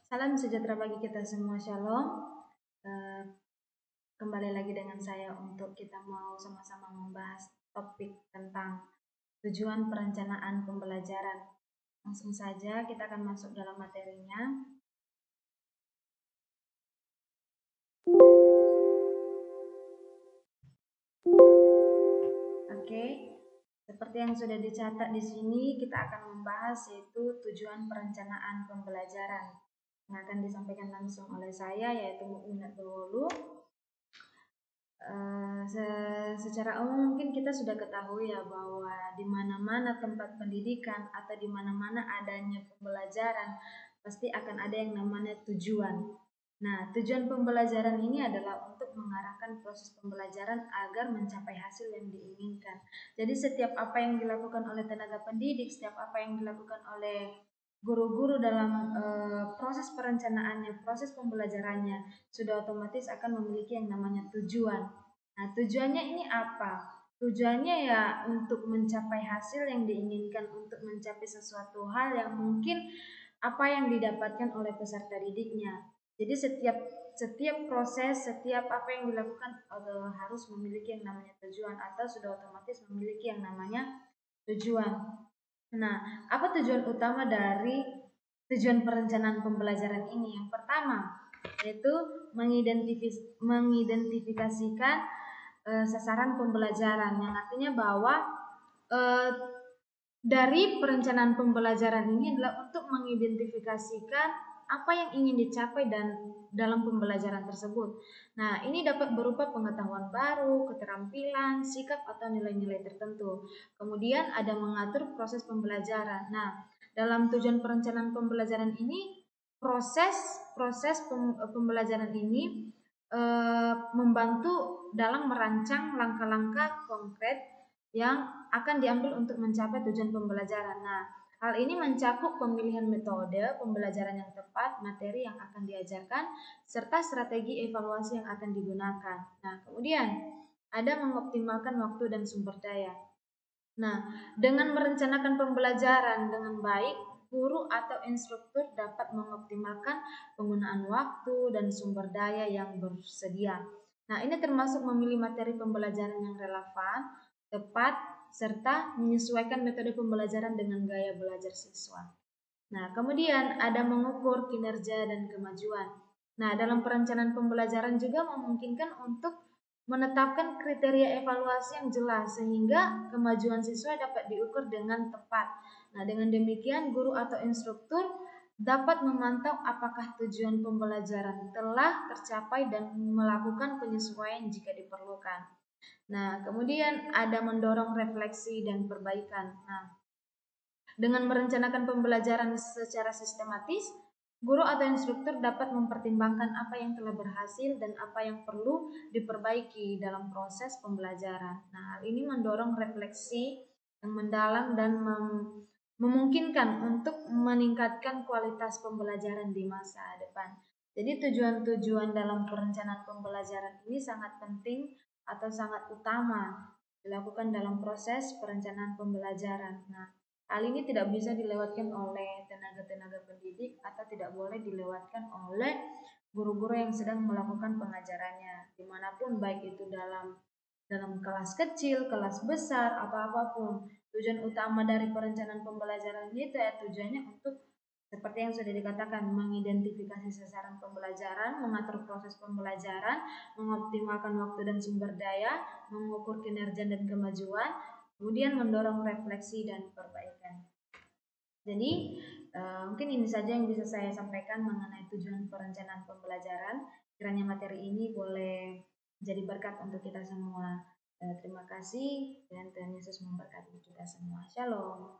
Salam sejahtera bagi kita semua, Shalom. Kembali lagi dengan saya untuk kita mau sama-sama membahas topik tentang tujuan perencanaan pembelajaran. Langsung saja kita akan masuk dalam materinya. Oke, seperti yang sudah dicatat di sini, kita akan membahas yaitu tujuan perencanaan pembelajaran yang akan disampaikan langsung oleh saya, yaitu Mukminat Bawolu. Secara umum mungkin kita sudah ketahui ya bahwa di mana-mana tempat pendidikan atau di mana-mana adanya pembelajaran pasti akan ada yang namanya tujuan. Nah, tujuan pembelajaran ini adalah untuk mengarahkan proses pembelajaran agar mencapai hasil yang diinginkan. Jadi setiap apa yang dilakukan oleh tenaga pendidik, setiap apa yang dilakukan oleh guru-guru dalam proses perencanaannya, proses pembelajarannya sudah otomatis akan memiliki yang namanya tujuan. Nah, tujuannya ini apa? Tujuannya ya untuk mencapai hasil yang diinginkan, untuk mencapai sesuatu hal yang mungkin apa yang didapatkan oleh peserta didiknya. Jadi setiap proses, setiap apa yang dilakukan harus memiliki yang namanya tujuan atau sudah otomatis memiliki yang namanya tujuan. Nah, apa tujuan utama dari tujuan perencanaan pembelajaran ini? Yang pertama, yaitu mengidentifikasikan sasaran pembelajaran, yang artinya bahwa dari perencanaan pembelajaran ini adalah untuk mengidentifikasikan apa yang ingin dicapai dan dalam pembelajaran tersebut. Nah, ini dapat berupa pengetahuan baru, keterampilan, sikap atau nilai-nilai tertentu. Kemudian ada mengatur proses pembelajaran. Nah, dalam tujuan perencanaan pembelajaran ini proses pembelajaran ini membantu dalam merancang langkah-langkah konkret yang akan diambil untuk mencapai tujuan pembelajaran. Nah, hal ini mencakup pemilihan metode pembelajaran yang tepat, materi yang akan diajarkan, serta strategi evaluasi yang akan digunakan. Nah, kemudian ada mengoptimalkan waktu dan sumber daya. Nah, dengan merencanakan pembelajaran dengan baik, guru atau instruktur dapat mengoptimalkan penggunaan waktu dan sumber daya yang bersedia. Nah, ini termasuk memilih materi pembelajaran yang relevan, tepat, serta menyesuaikan metode pembelajaran dengan gaya belajar siswa. Nah, kemudian ada mengukur kinerja dan kemajuan. Nah, dalam perencanaan pembelajaran juga memungkinkan untuk menetapkan kriteria evaluasi yang jelas sehingga kemajuan siswa dapat diukur dengan tepat. Nah, dengan demikian guru atau instruktur dapat memantau apakah tujuan pembelajaran telah tercapai dan melakukan penyesuaian jika diperlukan. Nah, kemudian ada mendorong refleksi dan perbaikan. Nah, dengan merencanakan pembelajaran secara sistematis, guru atau instruktur dapat mempertimbangkan apa yang telah berhasil dan apa yang perlu diperbaiki dalam proses pembelajaran. Nah, hal ini mendorong refleksi yang mendalam dan memungkinkan untuk meningkatkan kualitas pembelajaran di masa depan. Jadi tujuan-tujuan dalam perencanaan pembelajaran ini sangat penting atau sangat utama dilakukan dalam proses perencanaan pembelajaran. Nah, hal ini tidak bisa dilewatkan oleh tenaga-tenaga pendidik atau tidak boleh dilewatkan oleh guru-guru yang sedang melakukan pengajarannya, dimanapun baik itu dalam kelas kecil, kelas besar, atau apapun. Tujuan utama dari perencanaan pembelajaran itu ya tujuannya untuk seperti yang sudah dikatakan, mengidentifikasi sasaran pembelajaran, mengatur proses pembelajaran, mengoptimalkan waktu dan sumber daya, mengukur kinerja dan kemajuan, kemudian mendorong refleksi dan perbaikan. Jadi mungkin ini saja yang bisa saya sampaikan mengenai tujuan perencanaan pembelajaran. Kiranya materi ini boleh jadi berkat untuk kita semua. Terima kasih dan Tuhan Yesus memberkati kita semua. Shalom.